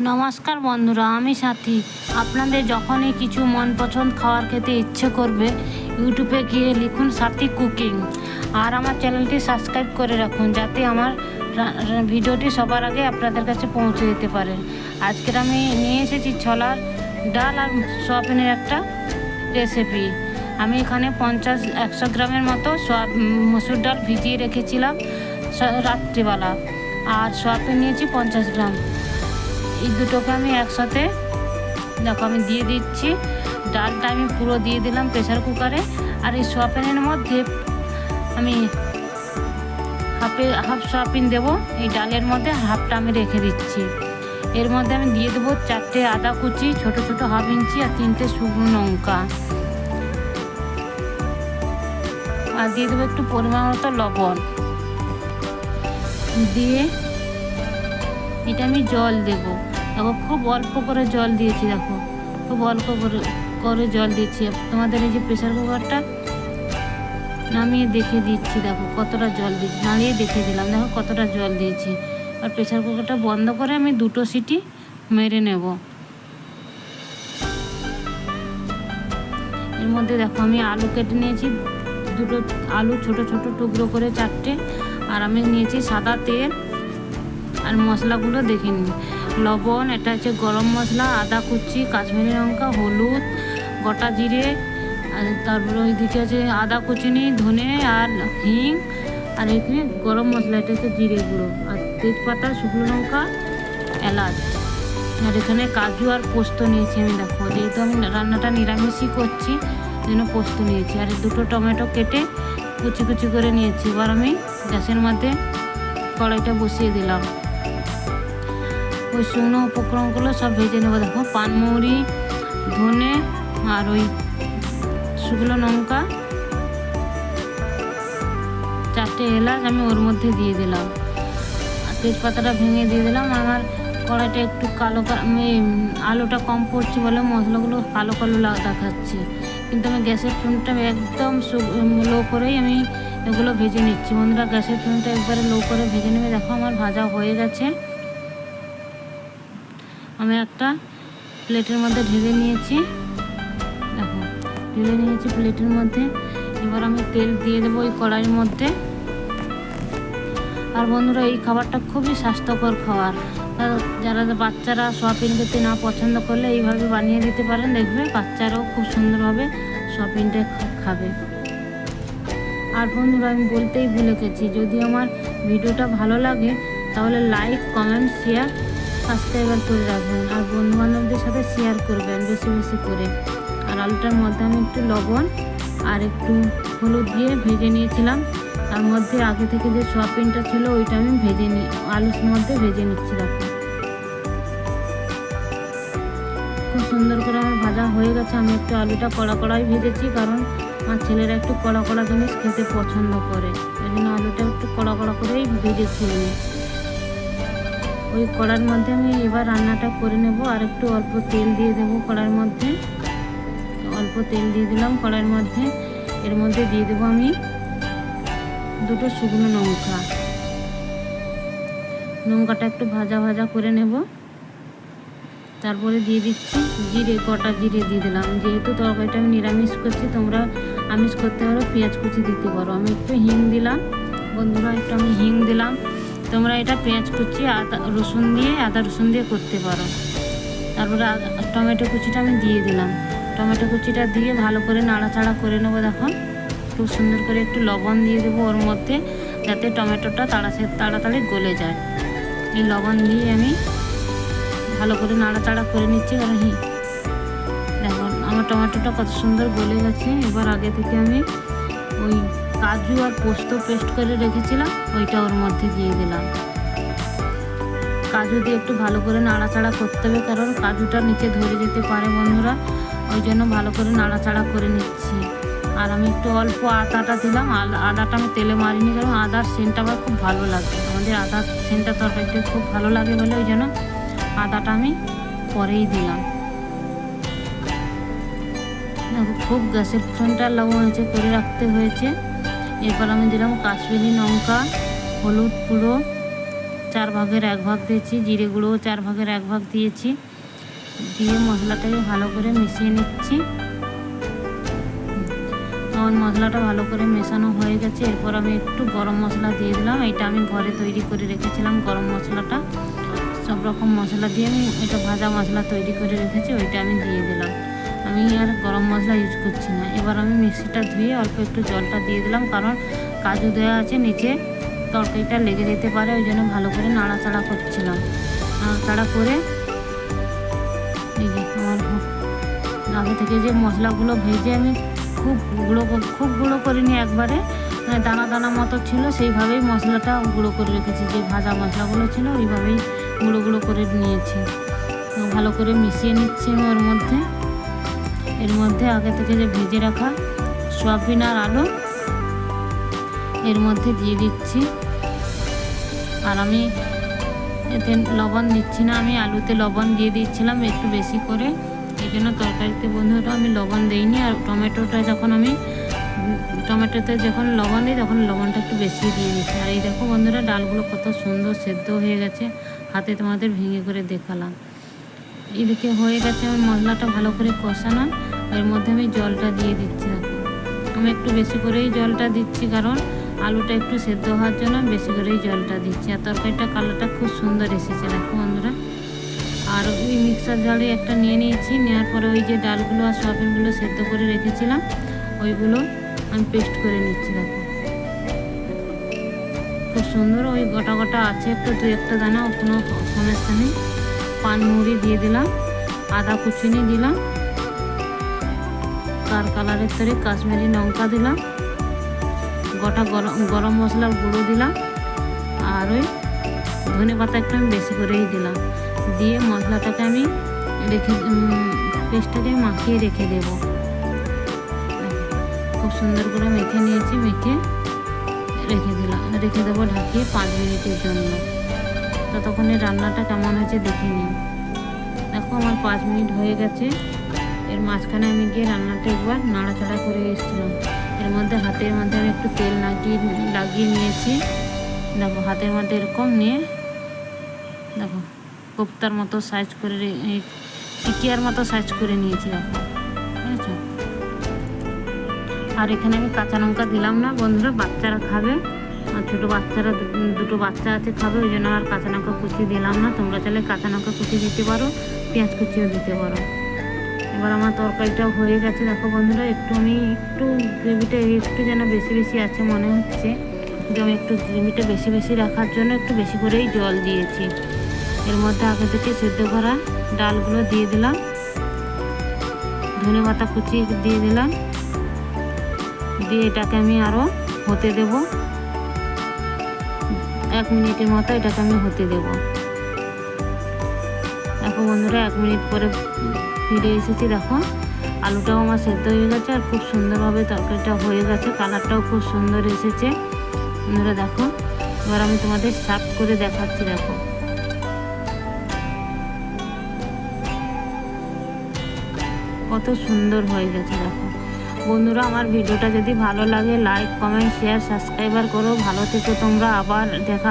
নমস্কার বন্ধুরা, আমি সাথী। আপনাদের যখনই কিছু মন পছন্দ খাবার খেতে ইচ্ছে করবে, ইউটিউবে গিয়ে লিখুন সাথী কুকিং, আর আমার চ্যানেলটি সাবস্ক্রাইব করে রাখুন, যাতে আমার ভিডিওটি সবার আগে আপনাদের কাছে পৌঁছে দিতে পারে। আজকের আমি নিয়ে এসেছি ছোলার ডাল আর সোয়াবিনের একটা রেসিপি। আমি এখানে 50-100 গ্রামের মতো মসুর ডাল ভিজিয়ে রেখেছিলাম রাত্রিবেলা, আর সোয়াবিন নিয়েছি 50 গ্রাম। এই দুটোকে আমি একসাথে দেখো আমি দিয়ে দিচ্ছি। ডালটা আমি পুরো দিয়ে দিলাম প্রেসার কুকারে, আর এই সোয়াবিনের মধ্যে আমি হাফ সোয়াবিন দেবো। এই ডালের মধ্যে হাফটা আমি রেখে দিচ্ছি। এর মধ্যে আমি দিয়ে দেবো 4টে আদা কুচি, ছোট ছোট হাফ ইঞ্চি, আর 3টে শুকনো লঙ্কা, আর দিয়ে দেবো একটু পরিমাণ মতো লবণ। দিয়ে এটা আমি জল দেবো। দেখো খুব অল্প করে জল দিয়েছি, দেখো খুব অল্প করে জল দিয়েছি। তোমাদের এই যে প্রেসার কুকারটা নামিয়ে দেখে দিচ্ছি, দেখো কতটা জল দিয়েছি, নাড়িয়ে দেখে দিলাম, দেখো কতটা জল দিয়েছি। আর প্রেসার কুকারটা বন্ধ করে আমি 2টো সিটি মেরে নেব। এর মধ্যে দেখো আমি আলু কেটে নিয়েছি, 2টো আলু ছোট ছোট টুকরো করে 4টে, আর আমি নিয়েছি সাদা তেল। আর মশলাগুলো দেখে নিন। লবণ, এটা হচ্ছে গরম মশলা, আদা কুচি, কাশ্মীরি লঙ্কা, হলুদ, গোটা জিরে, আর তারপরে ওইদিকে আছে আদা কুচিনি, ধনে আর হিং, আর এখানে গরম মশলা, এটা হচ্ছে জিরে গুঁড়ো, আর তেজপাতা, শুকনো লঙ্কা, এলাচ, আর এখানে কাজু আর পোস্ত নিয়েছি আমি। দেখো যেহেতু আমি রান্নাটা নিরামিষই করছি, জন্য পোস্ত নিয়েছি। আর 2টো টমেটো কেটে কুচি কুচি করে নিয়েছি। এবার আমি গ্যাসের মধ্যে কড়াইটা বসিয়ে দিলাম। ওই শুকনো উপকরণগুলো সব ভেজে নেবো। দেখো পানমৌরি, ধনে, আর ওই শুকনো লঙ্কা, 4টে এলাচ আমি ওর মধ্যে দিয়ে দিলাম, আর তেজপাতাটা ভেঙে দিয়ে দিলাম। আমার কড়াইটা একটু কালো, আলুটা কম পড়ছে বলে মশলাগুলো কালো কালো দেখাচ্ছে, কিন্তু আমি গ্যাসের ফ্লেমটা একদম লো করেই আমি এগুলো ভেজে নিচ্ছি। বন্ধুরা, গ্যাসের ফ্লেমটা একবারে লো করে ভেজে নেবে। দেখো আমার ভাজা হয়ে গেছে। আমি একটা প্লেটের মধ্যে ঢেলে নিয়েছি, দেখো ঢেলে নিয়েছি প্লেটের মধ্যে। এবার আমি তেল দিয়ে দেবো ওই কড়াইয়ের মধ্যে। আর বন্ধুরা, এই খাবারটা খুবই স্বাস্থ্যকর খাবার। যারা বাচ্চারা সোয়াবিন খেতে না পছন্দ করলে এইভাবে বানিয়ে দিতে পারেন, দেখবে বাচ্চারাও খুব সুন্দরভাবে সোয়াবিনটা খাবে। আর বন্ধুরা, আমি বলতেই ভুলে গেছি, যদি আমার ভিডিওটা ভালো লাগে তাহলে লাইক, কমেন্ট, শেয়ার, সাবস্ক্রাইবার করে রাখবেন, আর বন্ধুবান্ধবদের সাথে শেয়ার করবেন বেশি বেশি করে। আর আলুটার মধ্যে আমি একটু লবণ আর একটু হলুদ দিয়ে ভেজে নিয়েছিলাম। তার মধ্যে আগে থেকে যে সোয়াবিনটা ছিল ওইটা আমি আলুর মধ্যে ভেজে নিচ্ছি। দেখো খুব সুন্দর করে আমার ভাজা হয়ে গেছে। আমি একটু আলুটা কড়া কড়াই ভেজেছি, কারণ আমার ছেলেরা একটু কড়া কড়া জিনিস খেতে পছন্দ করে, ওই জন্য আলুটা একটু কড়া কড়া করেই ভেজেছি আমি। ওই কড়ার মধ্যে আমি এবার রান্নাটা করে নেব। আর একটু অল্প তেল দিয়ে দেবো কড়াইয়ের মধ্যে। অল্প তেল দিয়ে দিলাম কড়াইয়ের মধ্যে। এর মধ্যে দিয়ে দেবো আমি 2টো শুকনো লঙ্কা। লঙ্কাটা একটু ভাজা ভাজা করে নেব। তারপরে দিয়ে দিচ্ছি জিরে, গোটা জিরে দিয়ে দিলাম। যেহেতু তরকারিটা আমি নিরামিষ করছি, তোমরা আমিষ করতে পারো, পেঁয়াজ কুচি দিতে পারো। আমি একটু হিং দিলাম বন্ধুরা, একটু আমি হিং দিলাম। তোমরা এটা পেঁয়াজ কুচি, আদা রসুন দিয়ে করতে পারো। তারপরে টমেটো কুচিটা আমি দিয়ে দিলাম। টমেটো কুচিটা দিয়ে ভালো করে নাড়াচাড়া করে নেবো। দেখো খুব সুন্দর করে একটু লবণ দিয়ে দেবো ওর মধ্যে, যাতে টমেটোটা তাড়াতাড়ি গলে যায়। এই লবণ দিয়ে আমি ভালো করে নাড়াচাড়া করে নিচ্ছি। কারণ দেখো আমার টমেটোটা কত সুন্দর গলে গেছে। এবার আগে থেকে আমি ওই কাজু আর পোস্ত পেস্ট করে রেখেছিলাম, ওইটা ওর মধ্যে দিয়ে দিলাম। কাজু দিয়ে একটু ভালো করে নাড়াচাড়া করতে হবে, কারণ কাজুটা নিচে ধরে যেতে পারে বন্ধুরা, ওই জন্য ভালো করে নাড়াচাড়া করে নিচ্ছি। আর আমি একটু অল্প আদাটা দিলাম। আদাটা আমি তেলে মারিনি, কারণ আদার সেন্টটা আমার খুব ভালো লাগে। আমাদের আদার সেন্টটা তরকারিতে খুব ভালো লাগে বলে ওই জন্য আদাটা আমি পরেই দিলাম। দেখো খুব গ্যাসের ফ্লেমটা লো হয়েছে, করে রাখতে হয়েছে। এরপর আমি দিলাম কাশ্মীরি লঙ্কা, হলুদ গুঁড়ো, 4 ভাগের 1 ভাগ দিয়েছি, জিরে গুঁড়োও 4 ভাগের 1 ভাগ দিয়েছি। দিয়ে মশলাটাকে ভালো করে মিশিয়ে নিচ্ছি। আমার মশলাটা ভালো করে মেশানো হয়ে গেছে। এরপর আমি একটু গরম মশলা দিয়ে দিলাম। এটা আমি ঘরে তৈরি করে রেখেছিলাম গরম মশলাটা। সব রকম মশলা দিয়ে আমি এটা ভাজা মশলা তৈরি করে রেখেছি, ওইটা আমি দিয়ে দিলাম। আমি আর গরম মশলা ইউজ করছি না। এবার আমি মিক্সিটা ধুয়ে অল্প একটু জলটা দিয়ে দিলাম, কারণ কাজু দেওয়া আছে, নিচে তরকারিটা লেগে যেতে পারে, ওই জন্য ভালো করে নাড়াচাড়া করছিলাম। নাড়াচাড়া করে এই যে আমার আগে থেকে যে মশলাগুলো ভেজে আমি খুব গুঁড়ো করিনি, একবারে দানা দানা মতো ছিল, সেইভাবেই মশলাটা গুঁড়ো করে রেখেছি। যে ভাজা মশলাগুলো ছিল ওইভাবেই গুঁড়ো করে নিয়েছি। ভালো করে মিশিয়ে নিচ্ছি আমি এর মধ্যে আগে থেকে যে ভেজে রাখা সয়াবিন আর আলু এর মধ্যে দিয়ে দিচ্ছি। আর আমি এতে লবণ দিচ্ছি না, আমি আলুতে লবণ দিয়ে দিচ্ছিলাম একটু বেশি করে, এই জন্য তরকারিতে বন্ধুরা আমি লবণ দিইনি। আর টমেটোতে যখন লবণ দিই তখন লবণটা একটু বেশি দিয়ে দিচ্ছি। আর এই দেখো বন্ধুরা, ডালগুলো কত সুন্দর সেদ্ধ হয়ে গেছে, হাতে তোমাদের ভেঙে করে দেখালাম। এদিকে হয়ে গেছে আমার মশলাটা ভালো করে কষানো। এর মধ্যে আমি জলটা দিয়ে দিচ্ছি। দেখো আমি একটু বেশি করেই জলটা দিচ্ছি, কারণ আলুটা একটু সেদ্ধ হওয়ার জন্য বেশি করেই জলটা দিচ্ছি। আর তরকারিটা কালারটা খুব সুন্দর এসেছে দেখো বন্ধুরা। আর ওই মিক্সার জারে একটা নিয়ে নিয়েছি, নেওয়ার পরে ওই যে ডালগুলো আর সয়াবিনগুলো সেদ্ধ করে রেখেছিলাম ওইগুলো আমি পেস্ট করে নিচ্ছি। দেখো খুব সুন্দর, ওই গোটা গোটা আছে একটু, 2-1 দানা, কোনো সমস্যা নেই। পানমুড়ি দিয়ে দিলাম, আদা কুচিনি দিলাম, কালারের তরে কাশ্মীরি লঙ্কা দিলাম, গোটা গরম মশলার গুঁড়ো দিলাম, আর ওই ধনে পাতা একটু আমি বেশি করেই দিলাম। দিয়ে মশলাটাকে আমি পেস্টটাকে মাখিয়ে রেখে দেব। খুব সুন্দর করে মেখে নিয়েছি, মেখে রেখে দেবো ঢাকিয়ে 5 মিনিটের জন্য। ততক্ষণে রান্নাটা কেমন হয়েছে দেখে নিই। দেখো আমার 5 মিনিট হয়ে গেছে। এর মাঝখানে আমি গিয়ে রান্নাটা একবার নাড়াচাড়া করে এসেছিলাম। এর মধ্যে হাতের মধ্যে আমি একটু তেল লাগিয়ে নিয়েছি। দেখো হাতের মধ্যে এরকম নিয়ে দেখো কোপ্তার মতো সাইজ করে, টিকিয়ার মতো সাইজ করে নিয়েছি। দেখো বুঝেছো। আর এখানে আমি কাঁচা লঙ্কা দিলাম না বন্ধুরা, বাচ্চারা খাবে, আর ছোটো বাচ্চারা 2 বাচ্চা আছে খাবে, ওই জন্য আর কাঁচা লঙ্কা কুচি দিলাম না। তোমরা চাইলে কাঁচা লঙ্কা কুচি দিতে পারো, পেঁয়াজ কুচিও দিতে পারো। এবার আমার তরকারিটাও হয়ে গেছে। দেখো বন্ধুরা, একটু গ্রেভিটা একটু যেন বেশি আছে মনে হচ্ছে, যে আমি একটু গ্রেভিটা বেশি রাখার জন্য একটু বেশি করেই জল দিয়েছি। এর মধ্যে আগে থেকে সেদ্ধ করা ডালগুলো দিয়ে দিলাম, ধনে পাতা কুচি দিয়ে দিলাম, দিয়ে এটাকে আমি আরও হতে দেব 1 মিনিটের মতো। এটাকে আমি হতে দেব। দেখো বন্ধুরা 1 মিনিট পরে ফিরে এসেছি। দেখো আলুটাও আমার সেদ্ধ হয়ে গেছে, আর খুব সুন্দরভাবে তরকারিটা হয়ে গেছে, কালারটাও খুব সুন্দর এসেছে বন্ধুরা। দেখো এবার আমি তোমাদের সার্ভ করে দেখাচ্ছি। দেখো কত সুন্দর হয়ে গেছে। দেখো বন্ধুরা, আমার ভিডিওটা যদি ভালো লাগে লাইক, কমেন্ট, শেয়ার, সাবস্ক্রাইবার করো। ভালো থেকো তোমরা, আবার দেখা